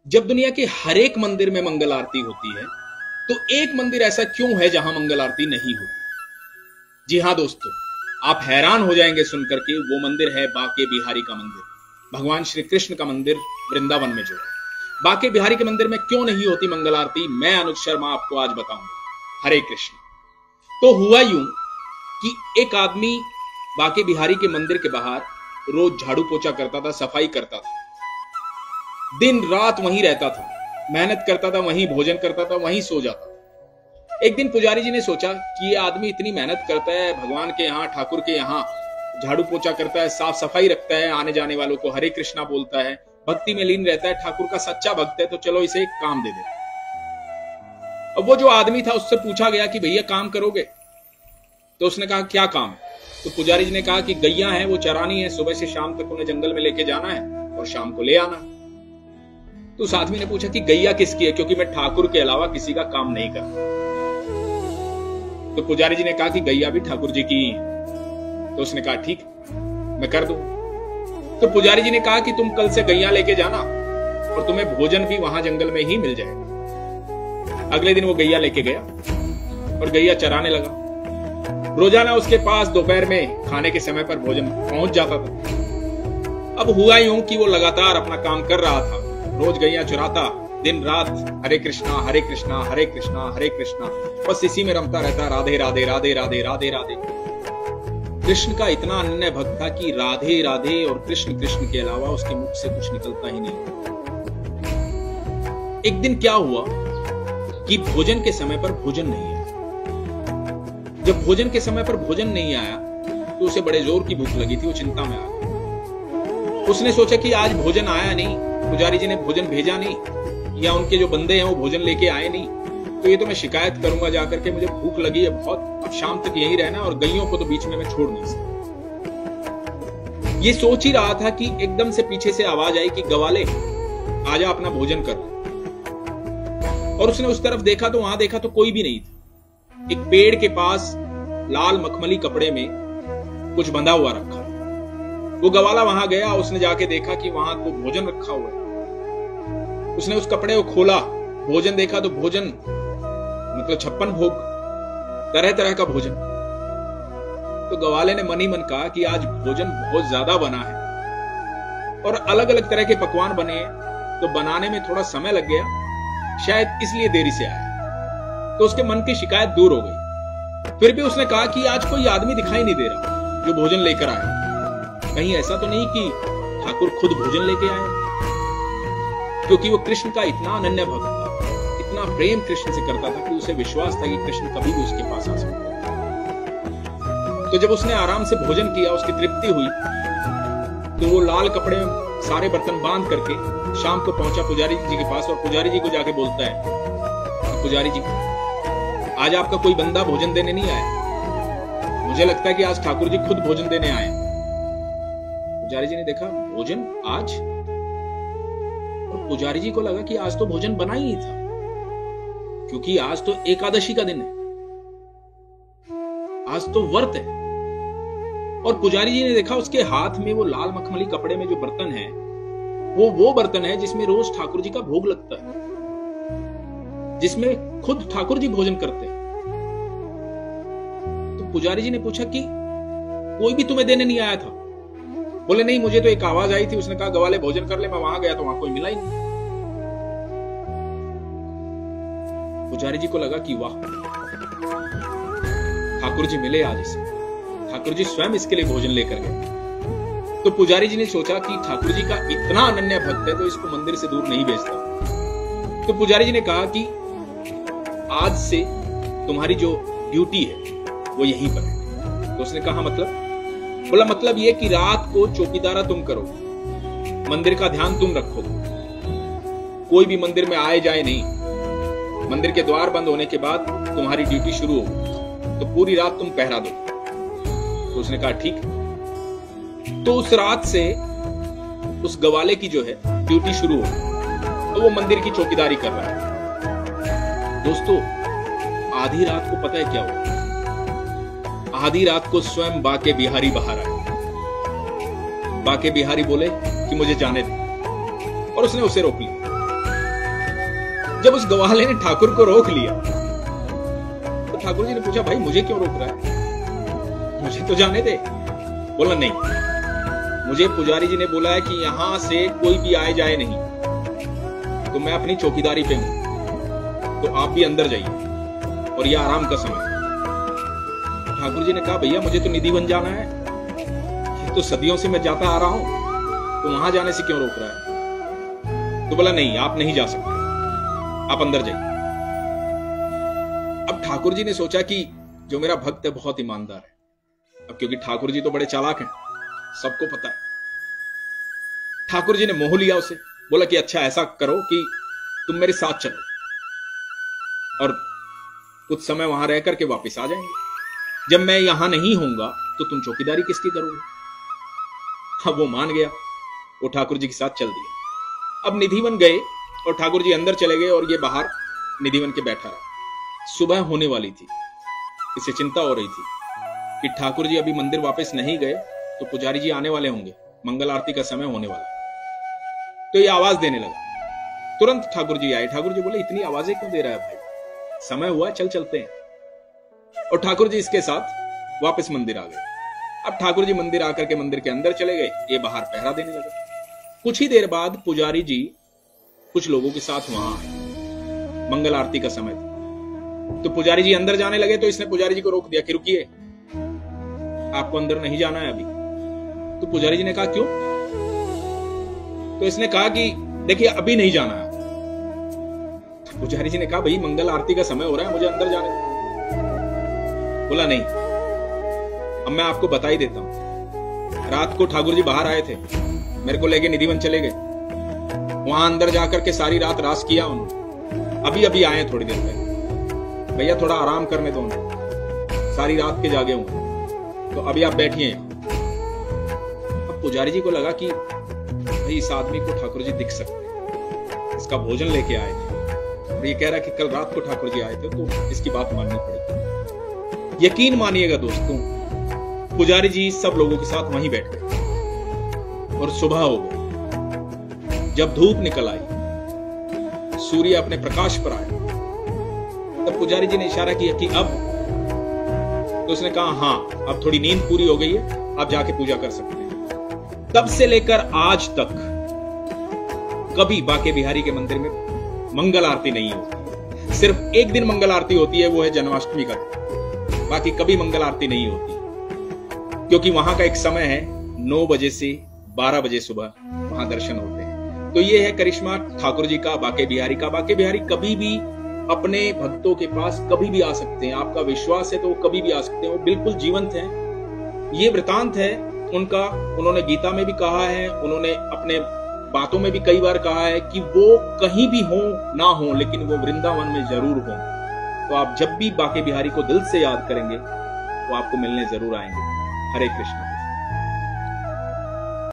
जब दुनिया के हर एक मंदिर में मंगल आरती होती है, तो एक मंदिर ऐसा क्यों है जहां मंगल आरती नहीं होती? जी हां दोस्तों, आप हैरान हो जाएंगे सुनकर के। वो मंदिर है बाके बिहारी का मंदिर, भगवान श्री कृष्ण का मंदिर वृंदावन में जो है। बाके बिहारी के मंदिर में क्यों नहीं होती मंगल आरती, मैं अनुज शर्मा आपको आज बताऊंगा। हरे कृष्ण। तो हुआ यूं कि एक आदमी बाके बिहारी के मंदिर के बाहर रोज झाड़ू पोछा करता था, सफाई करता था, दिन रात वहीं रहता था, मेहनत करता था, वहीं भोजन करता था, वहीं सो जाता था। एक दिन पुजारी जी ने सोचा कि ये आदमी इतनी मेहनत करता है, भगवान के यहाँ, ठाकुर के यहाँ झाड़ू पोछा करता है, साफ सफाई रखता है, आने जाने वालों को हरे कृष्णा बोलता है, भक्ति में लीन रहता है, ठाकुर का सच्चा भक्त है, तो चलो इसे एक काम दे दे। अब वो जो आदमी था उससे पूछा गया कि भैया काम करोगे? तो उसने कहा क्या काम है? तो पुजारी जी ने कहा कि गैया है, वो चरानी है, सुबह से शाम तक उन्हें जंगल में लेके जाना है और शाम को ले आना। तो उस आदमी ने पूछा कि गैया किसकी है, क्योंकि मैं ठाकुर के अलावा किसी का काम नहीं करता। तो पुजारी जी ने कहा कि गैया भी ठाकुर जी की ही है। तो उसने कहा ठीक, मैं कर दूं। तो पुजारी जी ने कहा कि तुम कल से गैया लेके जाना और तुम्हें भोजन भी वहां जंगल में ही मिल जाएगा। अगले दिन वो गैया लेके गया और गैया चराने लगा। रोजाना उसके पास दोपहर में खाने के समय पर भोजन पहुंच जाता था। अब हुआ यूं कि वो लगातार अपना काम कर रहा था, रोज गैया चुराता, दिन रात हरे कृष्णा हरे कृष्णा हरे कृष्णा हरे कृष्णा, बस इसी में रमता रहता, राधे राधे राधे राधे राधे राधे। कृष्ण का इतना अनन्य भक्त था कि राधे राधे और कृष्ण कृष्ण के अलावा उसके मुख से कुछ निकलता ही नहीं। एक दिन क्या हुआ कि भोजन के समय पर भोजन नहीं आया। जब भोजन के समय पर भोजन नहीं आया तो उसे बड़े जोर की भूख लगी थी, वो चिंता में आ गया। उसने सोचा कि आज भोजन आया नहीं, पुजारी जी ने भोजन भेजा नहीं, या उनके जो बंदे हैं वो भोजन लेके आए नहीं, तो ये तो मैं शिकायत करूंगा जाकर के, मुझे भूख लगी है बहुत, अब शाम तक यहीं रहना और गैयों को तो बीच में मैं छोड़ नहीं सकता। ये सोच ही रहा था कि एकदम से पीछे से आवाज आई कि गवाले आजा अपना भोजन कर। और उसने उस तरफ देखा तो वहां देखा तो कोई भी नहीं था। एक पेड़ के पास लाल मखमली कपड़े में कुछ बंधा हुआ रखा। वो गवाला वहां गया, उसने जाके देखा कि वहां तो भोजन रखा हुआ है। उसने उस कपड़े को खोला, भोजन देखा तो भोजन मतलब 56 भोग, तरह तरह का भोजन। तो गवाले ने मन ही मन कहा कि आज भोजन बहुत ज्यादा बना है और अलग अलग तरह के पकवान बने हैं, तो बनाने में थोड़ा समय लग गया, शायद इसलिए देरी से आया। तो उसके मन की शिकायत दूर हो गई। फिर भी उसने कहा कि आज कोई आदमी दिखाई नहीं दे रहा जो भोजन लेकर आया, कहीं ऐसा तो नहीं कि ठाकुर खुद भोजन लेके आए? क्योंकि वो कृष्ण का इतना अनन्य भक्त था, इतना प्रेम कृष्ण से करता था कि उसे विश्वास था कि कृष्ण कभी भी उसके पास आ सकता है। तो जब उसने आराम से भोजन किया, उसकी तृप्ति हुई, तो वो लाल कपड़े में सारे बर्तन बांध करके शाम को पहुंचा पुजारी जी के पास और पुजारी जी को जाके बोलता है, पुजारी जी आज आपका कोई बंदा भोजन देने नहीं आया, मुझे लगता है कि आज ठाकुर जी खुद भोजन देने आए। पुजारी जी ने देखा भोजन आज, और पुजारी जी को लगा कि आज तो भोजन बना ही था, क्योंकि आज तो एकादशी का दिन है, आज तो व्रत है। और पुजारी जी ने देखा उसके हाथ में वो लाल मखमली कपड़े में जो बर्तन है, वो बर्तन है जिसमें रोज ठाकुर जी का भोग लगता है, जिसमें खुद ठाकुर जी भोजन करते हैं। तो पुजारी जी ने पूछा कि कोई भी तुम्हें देने नहीं आया था? बोले नहीं, मुझे तो एक आवाज आई थी, उसने कहा गवाले भोजन कर ले, मैं वहां गया तो वहां कोई मिला ही नहीं। पुजारी जी को लगा कि वाह, ठाकुर जी मिले आज इसे, ठाकुर जी स्वयं इसके लिए भोजन लेकर गए। तो पुजारी जी ने सोचा कि ठाकुर जी का इतना अनन्य भक्त है तो इसको मंदिर से दूर नहीं भेजता। तो पुजारी जी ने कहा कि आज से तुम्हारी जो ड्यूटी है वो यहीं पर है। तो उसने कहा मतलब? बोला मतलब ये कि रात को चौकीदारा तुम करो, मंदिर का ध्यान तुम रखो, कोई भी मंदिर में आए जाए नहीं, मंदिर के द्वार बंद होने के बाद तुम्हारी ड्यूटी शुरू हो, तो पूरी रात तुम पहरा दो। तो उसने कहा ठीक। तो उस रात से उस गवाले की जो है ड्यूटी शुरू हो, तो वो मंदिर की चौकीदारी कर रहा है। दोस्तों आधी रात को पता है क्या हुआ? आधी रात को स्वयं बाके बिहारी बाहर आए। बाके बिहारी बोले कि मुझे जाने दो, और उसने उसे रोक लिया। जब उस ग्वाले ने ठाकुर को रोक लिया तो ठाकुर जी ने पूछा, भाई मुझे क्यों रोक रहा है, मुझे तो जाने दे। बोला नहीं, मुझे पुजारी जी ने बोला है कि यहां से कोई भी आए जाए नहीं, तो मैं अपनी चौकीदारी पे हूं, तो आप भी अंदर जाइए और ये आराम का समय। ठाकुर जी ने कहा, भैया मुझे तो निधिवन जाना है, ये तो सदियों से मैं जाता आ रहा हूं, तो वहां जाने से क्यों रोक रहा है। तो बोला नहीं, आप नहीं जा सकते, आप अंदर जाइए। अब ठाकुर जी ने सोचा कि जो मेरा भक्त है बहुत ईमानदार है, अब क्योंकि ठाकुर जी तो बड़े चालाक हैं, सबको पता है। ठाकुर जी ने मोह लिया उसे, बोला कि अच्छा ऐसा करो कि तुम मेरे साथ चलो और कुछ समय वहां रह करके वापस आ जाएंगे, जब मैं यहां नहीं होऊंगा तो तुम चौकीदारी किसकी करोगे। अब वो मान गया, वो ठाकुर जी के साथ चल दिया। अब निधिवन गए और ठाकुर जी अंदर चले गए और ये बाहर निधिवन के बैठा रहा। सुबह होने वाली थी, इसे चिंता हो रही थी कि ठाकुर जी अभी मंदिर वापस नहीं गए तो पुजारी जी आने वाले होंगे, मंगल आरती का समय होने वाला। तो ये आवाज देने लगा। तुरंत ठाकुर जी आए। ठाकुर जी बोले, इतनी आवाजें क्यों दे रहा है भाई, समय हुआ, चल चलते हैं। और ठाकुर जी इसके साथ वापस मंदिर आ गए। अब ठाकुर जी मंदिर आकर के मंदिर के अंदर चले गए, ये बाहर पहरा देने लगे। कुछ ही देर बाद पुजारी जी कुछ लोगों के साथ वहां आए, मंगल आरती का समय था। तो पुजारी जी अंदर जाने लगे तो इसने पुजारी जी को रोक दिया कि रुकिए, आपको अंदर नहीं जाना है अभी। तो पुजारी जी ने कहा क्यों। तो इसने कहा कि देखिए अभी नहीं जाना है। तो पुजारी जी ने कहा, भाई मंगल आरती का समय हो रहा है, मुझे अंदर जाने दो। बोला नहीं, अब मैं आपको बता ही देता हूं। रात को ठाकुर जी बाहर आए थे, मेरे को लेके निधिवन चले गए, वहां अंदर जाकर के सारी रात रास किया उन्होंने, अभी अभी आए थोड़ी देर पहले। भैया थोड़ा आराम करने दो उन्हें, सारी रात के जागे हूं, तो अभी आप बैठिए। अब पुजारी जी को लगा कि भाई इस आदमी को ठाकुर जी दिख सकते हैं, इसका भोजन लेके आए थे और ये कह रहा है कि कल रात को ठाकुर जी आए थे, तो इसकी बात माननी पड़ेगी। यकीन मानिएगा दोस्तों, पुजारी जी सब लोगों के साथ वहीं बैठ गए और सुबह हो गई। जब धूप निकल आई, सूर्य अपने प्रकाश पर आया, तब पुजारी जी ने इशारा किया कि अब। तो उसने कहा, हां अब थोड़ी नींद पूरी हो गई है, आप जाके पूजा कर सकते हैं। तब से लेकर आज तक कभी बाके बिहारी के मंदिर में मंगल आरती नहीं होती। सिर्फ एक दिन मंगल आरती होती है, वो है जन्माष्टमी का दिन, बाकी कभी मंगल आरती नहीं होती, क्योंकि वहां का एक समय है 9 बजे से 12 बजे सुबह वहां दर्शन होते हैं। तो ये है करिश्मा ठाकुर जी का, बाके बिहारी का। बाके बिहारी कभी भी अपने भक्तों के पास कभी भी आ सकते हैं, आपका विश्वास है तो वो कभी भी आ सकते हैं, वो बिल्कुल जीवंत हैं। ये वृतांत है उनका, उन्होंने गीता में भी कहा है, उन्होंने अपने बातों में भी कई बार कहा है कि वो कहीं भी हो ना हो, लेकिन वो वृंदावन में जरूर हो। तो आप जब भी बाके बिहारी को दिल से याद करेंगे वो आपको मिलने जरूर आएंगे। हरे कृष्ण।